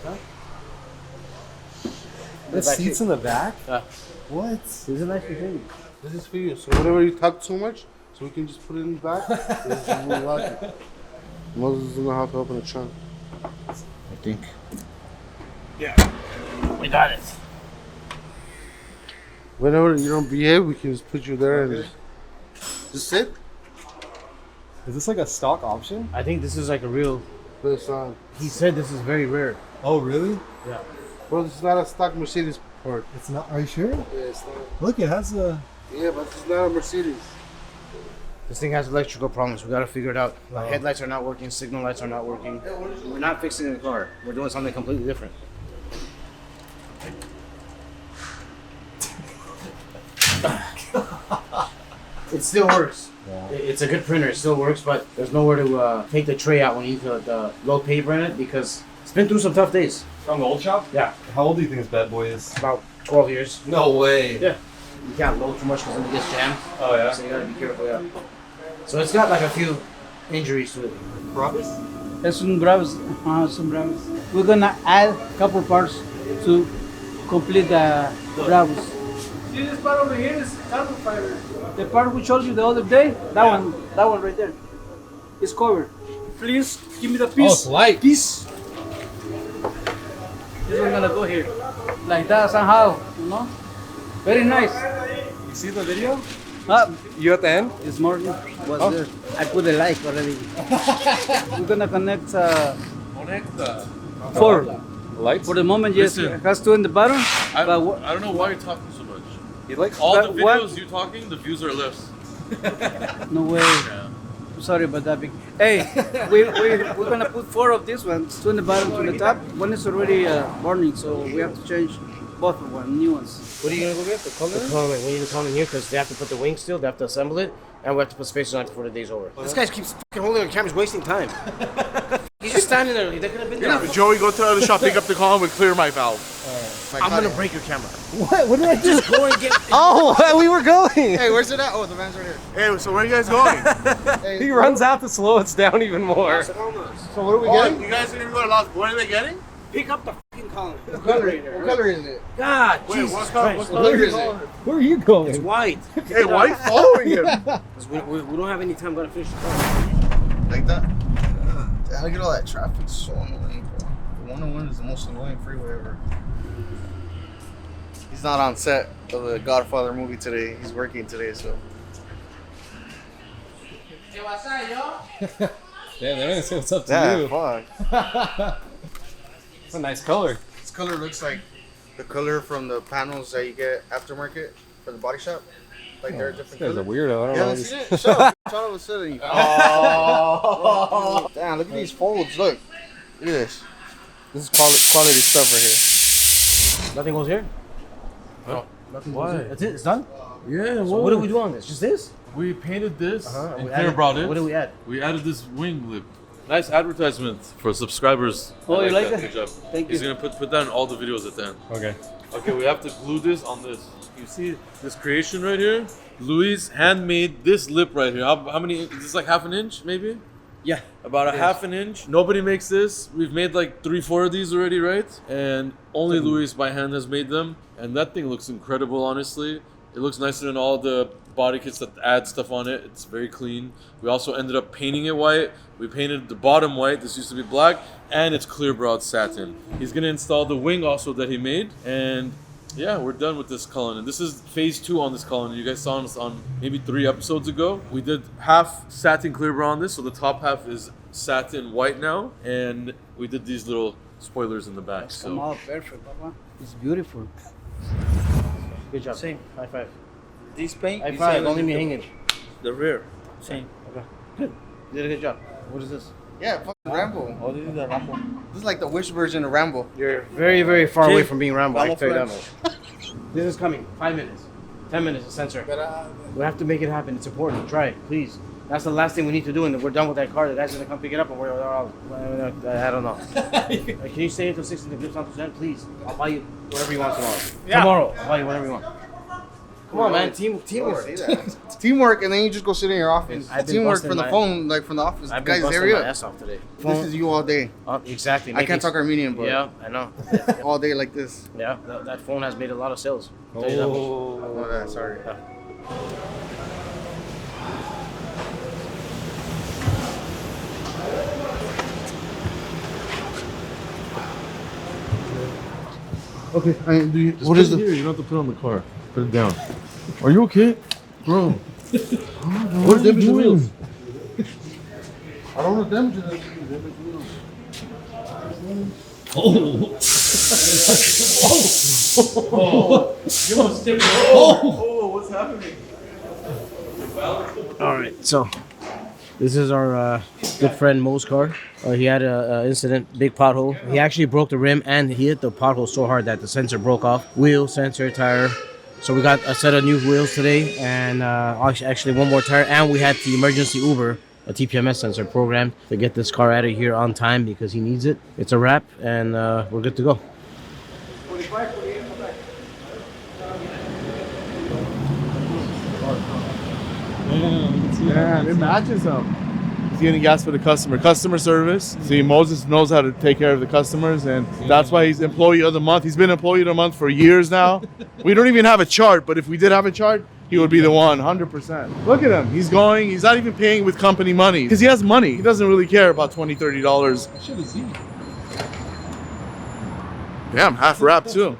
nice, huh? The seats in the back? Yeah. What? This is a nice Mercedes. This is for you. So whenever you talk too much, so we can just put it in the back. This is really lucky. Moses is gonna have to open the trunk. I think. Yeah. We got it. Whenever you don't behave, we can just put you there and just sit. Is this like a stock option? I think this is like a real. This on. He said this is very rare. Oh, really? Yeah. Bro, this is not a stock Mercedes part. It's not. Are you sure? Yeah, it's not. Look, it has a. Yeah, but this is not a Mercedes. This thing has electrical problems. We gotta figure it out. Headlights are not working. Signal lights are not working. We're not fixing the car. We're doing something completely different. It still works. Yeah. It's a good printer. It still works, but there's nowhere to take the tray out when you load paper in it because it's been through some tough days. From the old shop? Yeah. How old do you think this bad boy is? About 12 years. No way. Yeah. You can't load too much because then it gets jammed. Oh, yeah? So you gotta be careful, yeah. So it's got like a few injuries to it. Brabus? Es un Brabus. Es un Brabus. We're gonna add a couple parts to complete the Brabus. See this part over here is carbon fiber. The part we showed you the other day, that one right there, is covered. Please give me the piece. Oh, it's light. Piece. This one gonna go here, like that somehow, you know. Very nice. You see the video? Ah, You at the end? this morning was there. I put a like already. We're gonna connect four. Lights? For the moment, yes, Listen. it has two in the bottom. I But don't know why you're talking so much. He likes All the But what- videos you talking, the views are less. no way. Yeah. I'm sorry about that. Hey, we're gonna put four of these ones, two in the bottom, two in the top. One is already burning, so we have to change both of them, new ones. What are you gonna go get? The Cullinan? We need the Cullinan here because they have to put the wing still, they have to assemble it, and we have to put spacers on it before the day's over. This guy keeps fucking holding the camera, he's wasting time. He's just standing there, they could have been there. Joey, go to the other shop, pick up the column, and clear my valve. I'm gonna break your camera. What? What did I do? Just go and get. Oh, we were going. Hey, where's it at? Oh, the van's right here. Hey, so where are you guys going? He runs out to slow us down even more. So what are we getting? You guys are gonna go to Los. What are they getting? Pick up the fucking column. What color is it? God, Wait, Jesus what Christ. color is it? Where are you It's going? white. Hey, why are you following him? 'Cause we don't have any time. Gotta finish the car. Like that? Damn, look at all that traffic. It's so annoying, bro. The 101 is the most annoying freeway ever. He's not on set of the Godfather movie today. He's working today, so. Damn, they don't even say what's up to Yeah, you. fuck. It's a nice color. This color looks like the color from the panels that you get aftermarket for the body shop. Like they're a This different guy's a color. weird. I don't You know. haven't seen it? Shut up. All of a sudden you. Oh. Damn, look at these folds. Look. Look at this. This is quality stuff right here. Nothing goes here? Huh? Nothing Why? goes here. That's it? It's done? Yeah, So what do we do on this? Just this? We painted this and We clear added- brought it. What do we add? We added this wing lip. Nice advertisement for subscribers. Oh, I you like that? that? Good job. Thank He's you. gonna put that in all the videos at the end. Okay. Okay, we have to glue this on this. You see this creation right here? Louis handmade this lip right here. How many? Is this like half an inch, maybe? Yeah. About a half an inch. Nobody makes this. We've made like 3-4 of these already, right? And only Louis by hand has made them. And that thing looks incredible, honestly. It looks nicer than all the body kits that add stuff on it. It's very clean. We also ended up painting it white. We painted the bottom white. This used to be black. And it's clear broad satin. He's going to install the wing also that he made. And yeah, we're done with this Cullinan. This is phase 2 on this Cullinan. You guys saw us on maybe 3 episodes ago. We did half satin clear brown on this. So the top half is satin white now. And we did these little spoilers in the back. Come So out perfect, Papa. It's beautiful. Good job. Same. High five. This paint High is five. Don't leave me hanging. the rear. Same. Okay. Good. You did a good job. What is this? Yeah, fucking Rambo. Oh, this is the Rambo. This is like the Wish version of Rambo. You're very, very far away Jake, from being Rambo. I can tell you that camouflage. much. This is coming. 5 minutes. 10 minutes, a sensor. We have to make it happen. It's important. Try it, please. That's the last thing we need to do, and then we're done with that car. The guy's gonna come pick it up, and we're all, I don't know. Like, can you stay until 6 and the grip's on percent, please? I'll buy you whatever you want tomorrow. Yeah. Tomorrow, I'll buy you whatever you want. Come on, man. Teamwork. Teamwork, and then you just go sit in your office. I've been Teamwork busting from the my- phone, like from the office. I've been Guys, busting hurry my up. ass off today. This is you all day. Exactly. I can't talk Armenian, but Yeah, I know. all day like this. Yeah, that phone has made a lot of sales. I'll tell you that much. Oh, that, sorry. Okay, what is Here, you don't have to put it on the car. Put it down. Are you okay? Bro. What's the damage wheels? I don't know damage wheels. What's happening? All right, so this is our good friend Mo's car. He had an incident, big pothole. He actually broke the rim and he hit the pothole so hard that the sensor broke off. Wheel, sensor, tire. So we got a set of new wheels today and actually one more tire. And we had the emergency Uber, a TPMS sensor programmed to get this car out of here on time because he needs it. It's a wrap and we're good to go. Yeah, it matches him. He's getting gas for the customer service. See, Moses knows how to take care of the customers, and that's why he's employee of the month. He's been employee of the month for years now. We don't even have a chart, but if we did have a chart, he would be the one, 100%. Look at him. He's going. He's not even paying with company money because he has money. He doesn't really care about $20, $30. Damn, half wrap too.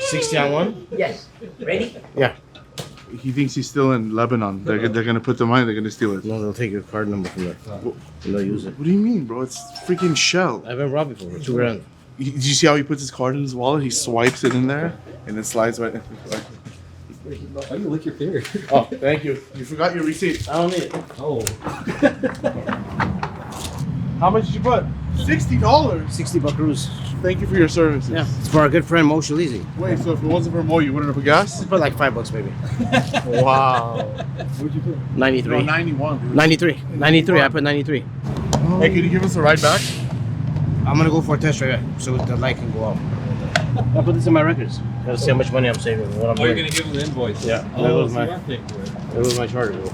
60 on one? Yes. Ready? Yeah. He thinks he's still in Lebanon. They're gonna put the money. They're gonna steal it. No, they'll take your card number from there. And they'll use it. What do you mean, bro? It's freaking Shell. I've been robbed before. $2 grand. Did you see how he puts his card in his wallet? He swipes it in there, and it slides right. Why do you lick your finger? Oh, thank you. You forgot your receipt. I don't need it. Oh. How much did you put? $60. 60 buckaroos. Thank you for your services. Yeah. It's for our good friend Mo Shalizi. Wait, so if it wasn't for Mo, you wouldn't have put gas? Put like $5 maybe. Wow. What'd you put? 93. 91. Dude. 93. 93. I put 93. Hey, can you give us a ride back? I'm gonna go for a test drive so the light can go out. I put this in my records. Gotta see how much money I'm saving and what I'm Oh, you're doing. gonna give him the invoice. Yeah. Oh, There goes so my, you are paying for it. there goes my charger. Bro.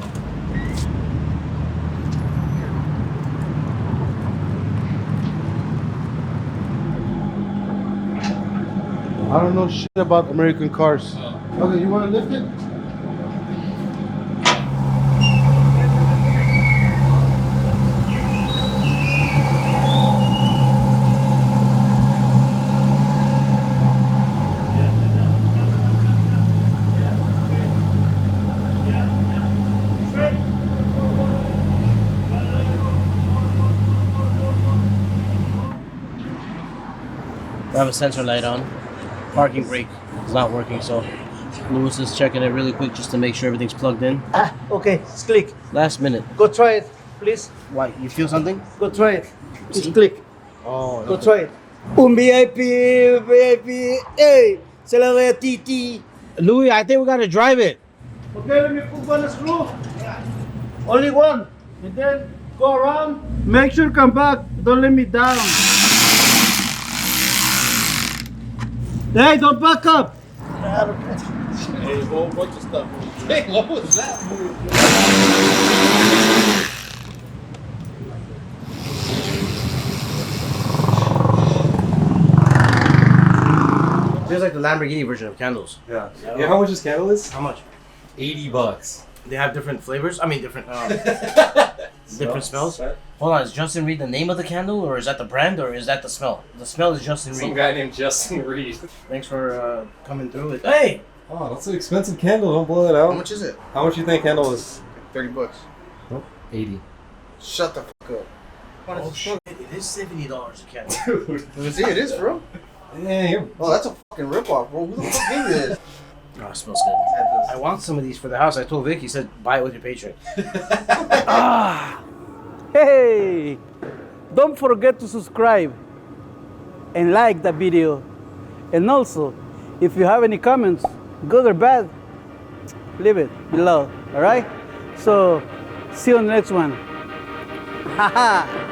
I don't know shit about American cars. Okay, you want to lift it? We have a sensor light on. Parking brake is not working, so Lewis is checking it really quick just to make sure everything's plugged in. Okay, it's click. Last minute. Go try it, please. Why? You feel something? Go try it. It's click. Oh, Go try it. VIP. Hey, se la doy a Titi. Louis, I think we gotta drive it. Okay, let me put one screw. Only one. And then go around. Make sure come back. Don't let me down. Hey, don't back up. Hey, a whole bunch of stuff. Hey, what was that? Feels like the Lamborghini version of candles. Yeah. You know how much this candle is? How much? $80. They have different flavors. I mean, different smells. Hold on, is Justin Reed the name of the candle, or is that the brand, or is that the smell? The smell is Justin Some Reed. guy named Justin Reed. Thanks for coming through it. Hey, Oh, that's an expensive candle. Don't blow it How out. much is it? How much you think candle is? $30. 80. Shut the fuck up. oh shit! It is $70 a candle. See, it is, bro. Yeah, you're... Oh, that's a fucking ripoff, bro. Who the fuck gave you this? Oh, it smells good. I want some of these for the house. I told Vic. He said buy it with your Patreon. Hey, don't forget to subscribe and like the video. And also, if you have any comments, good or bad, leave it below. All right? So, see you on the next one. Haha.